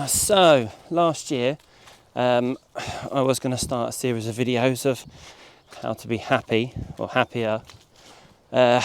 So last year I was going to start a series of videos of how to be happy or happier. My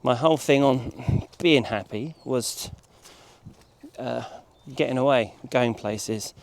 whole thing on being happy was getting away, going places,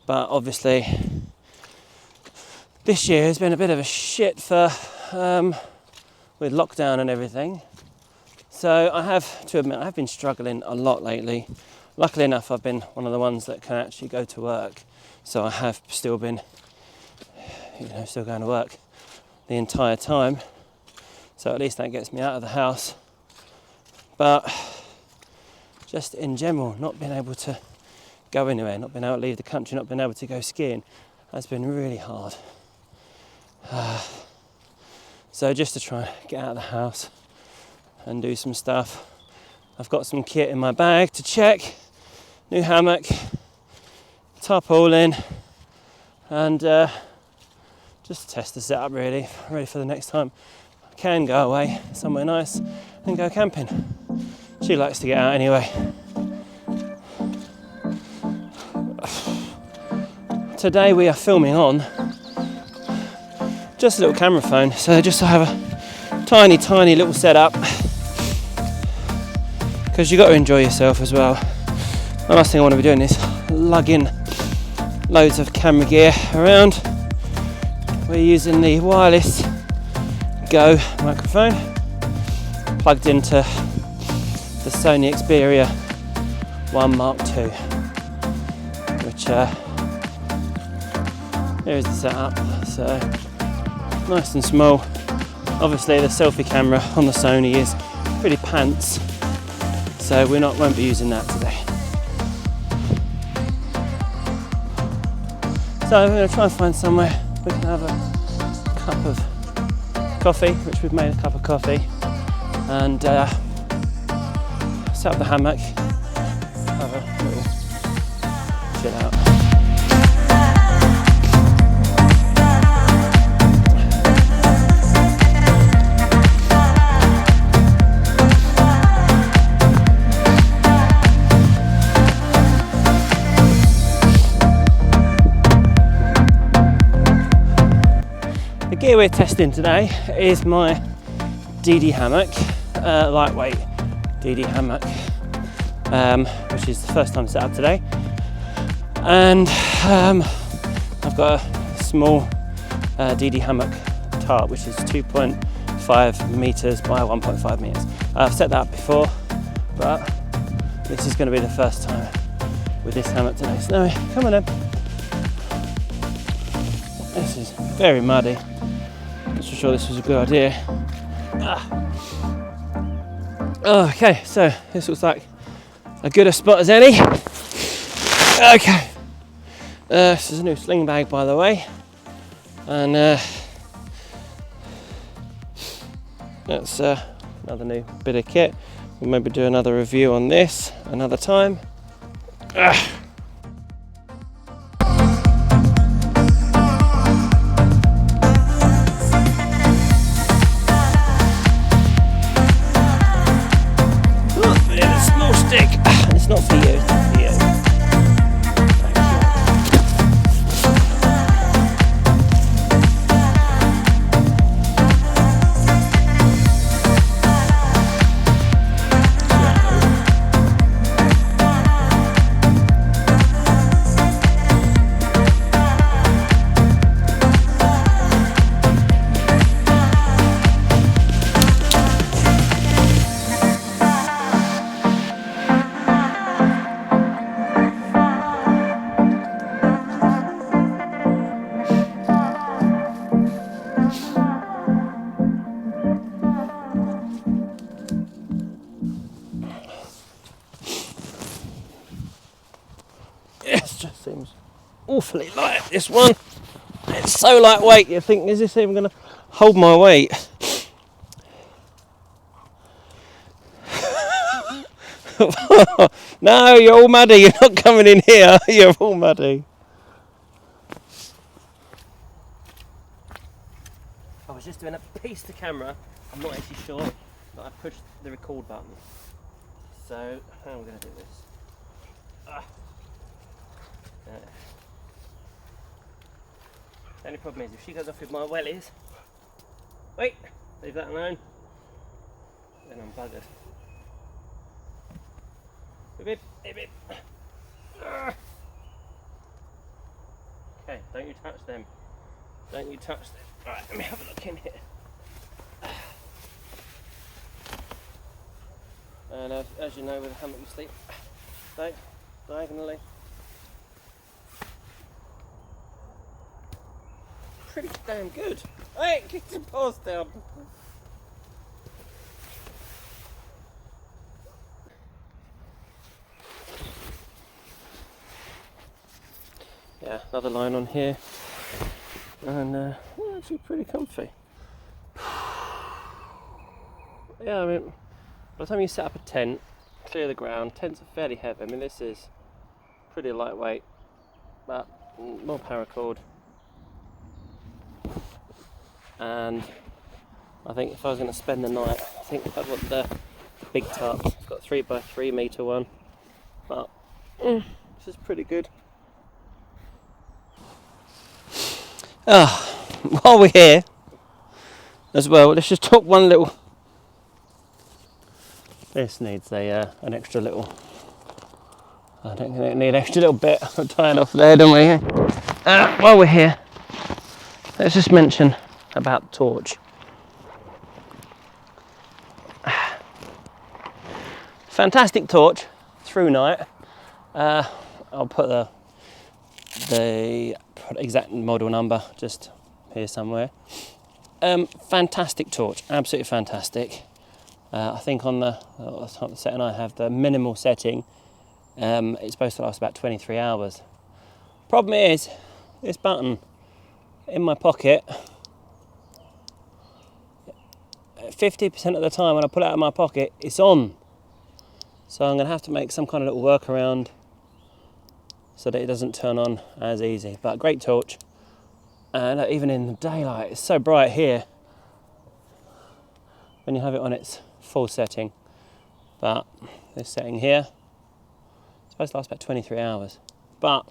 but obviously this year has been a bit of a shit for with lockdown and everything. So I have to admit, I've been struggling a lot lately. Luckily enough, I've been one of the ones that can actually go to work. So I have still been, still going to work the entire time. So at least that gets me out of the house. But just in general, not being able to go anywhere, not being able to leave the country, not being able to go skiing has been really hard. So just to try and get out of the house and do some stuff. I've got some kit in my bag to check. New hammock, tarpaulin, and just test the setup really, ready for the next time I can go away somewhere nice and go camping. She likes to get out anyway. Today we are filming on just a little camera phone, so just to have a tiny little setup, because you've got to enjoy yourself as well. The last thing I want to be doing is lugging loads of camera gear around. We're using the wireless Go microphone plugged into the Sony Xperia 1 Mark II, which here is the setup. So nice and small. Obviously the selfie camera on the Sony is pretty pants, so won't be using that today. So I'm going to try and find somewhere we can have a cup of coffee, which we've made a cup of coffee, and set up the hammock, have a little chill out. The gear we're testing today is my DD hammock, lightweight DD hammock, which is the first time set up today. And I've got a small DD hammock tarp, which is 2.5 meters by 1.5 meters. I've set that up before, but this is going to be the first time with this hammock today. Snowy, come on in. This is very muddy. Not so sure this was a good idea. Okay, so this looks like a good a spot as any. Okay, this is a new sling bag, by the way, and that's another new bit of kit. We'll maybe do another review on this another time. It's not for you, it's not for you. Thank just seems awfully light, this one. It's so lightweight, you think, is this even going to hold my weight? No, you're all muddy, you're not coming in here, you're all muddy. I was just doing a piece to camera, I'm not actually sure, but I pushed the record button. So, how are we going to do this? The only problem is if she goes off with my wellies, wait, leave that alone, then I'm buggered. Beep, beep, beep. Okay, don't you touch them. Don't you touch them. Alright, let me have a look in here. And as you know, with a hammock you sleep diagonally. Pretty damn good. Hey, kick your paws down. Yeah, another line on here, and actually pretty comfy. Yeah, I mean, by the time you set up a tent, clear the ground, tents are fairly heavy. I mean, this is pretty lightweight, but more paracord. And I think if I was going to spend the night, I think I'd want the big tarp. It's got 3x3 metre one, but this is pretty good. While we're here as well, let's just talk one little. This needs an extra little. I don't think it need an extra little bit. I'll tie it off there, don't we? While we're here, let's just mention about the torch. Fantastic torch, Thrunite. I'll put the exact model number just here somewhere. Fantastic torch, absolutely fantastic. I think on the setting I have, the minimal setting, it's supposed to last about 23 hours. Problem is, this button in my pocket, 50% of the time when I pull it out of my pocket, it's on. So I'm going to have to make some kind of little workaround so that it doesn't turn on as easy. But great torch. And even in the daylight, it's so bright here when you have it on its full setting. But this setting here, it's supposed to last about 23 hours. But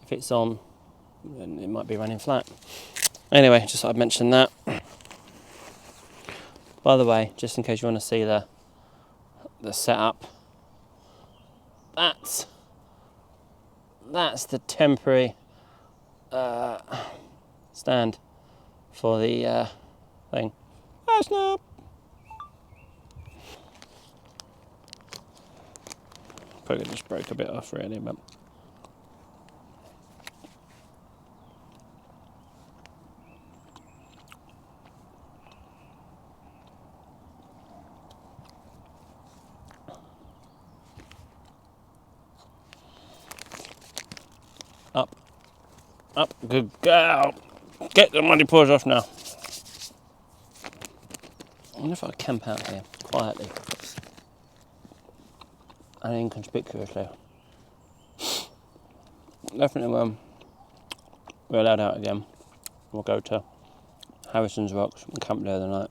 if it's on, then it might be running flat. Anyway, just thought I'd mention that. By the way, just in case you want to see the setup, that's the temporary stand for the thing. Oh snap! Probably just broke a bit off really, but up, good girl. Get the muddy paws off now. I wonder if I camp out here quietly and inconspicuously. Definitely when we're allowed out again, we'll go to Harrison's Rocks and camp there the night.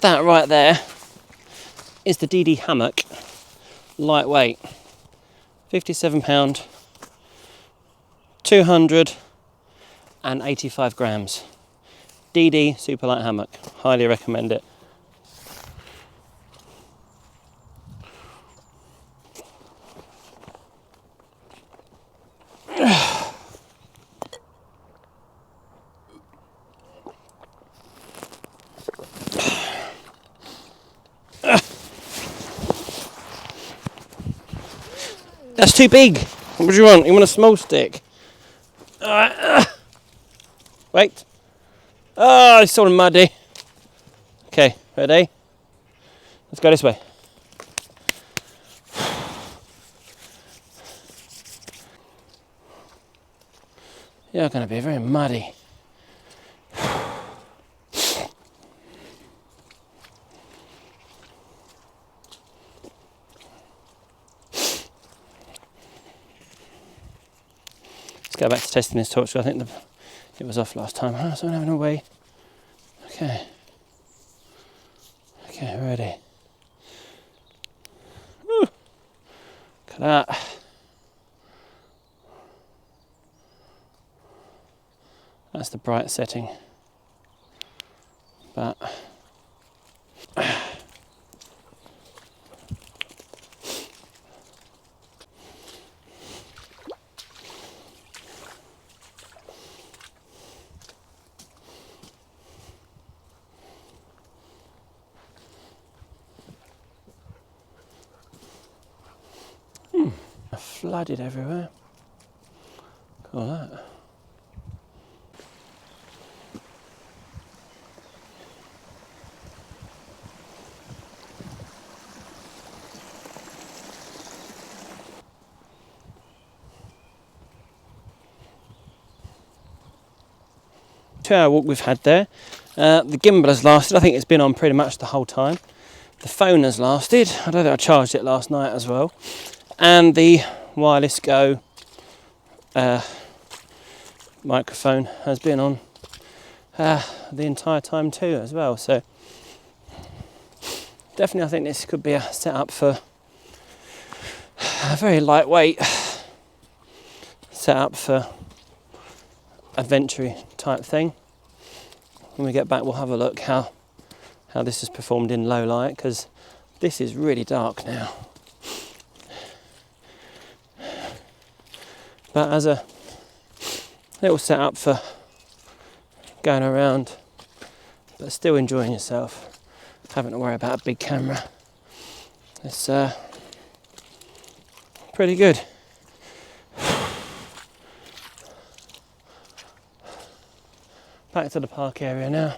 That right there is the DD Hammock, lightweight, £57, 285 grams. DD superlight hammock, highly recommend it. That's too big. What do you want? You want a small stick? Alright. Wait. Oh, it's all muddy. Okay, ready? Let's go this way. You're going to be very muddy. Let's go back to testing this torch. I think it was off last time. Oh, so I'm having a wee. Okay. Okay, ready. Woo. Look at that. That's the bright setting. But flooded everywhere. Cool that. 2-hour walk we've had there. The gimbal has lasted. I think it's been on pretty much the whole time. The phone has lasted. I don't think I charged it last night as well. And the wireless Go microphone has been on the entire time too as well. So definitely I think this could be a setup for a very lightweight setup for adventure type thing. When we get back we'll have a look how this has performed in low light, because this is really dark now. But as a little setup for going around but still enjoying yourself, having to worry about a big camera, it's pretty good. Back to the park area now.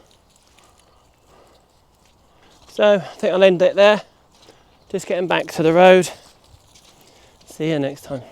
So I think I'll end it there. Just getting back to the road. See you next time.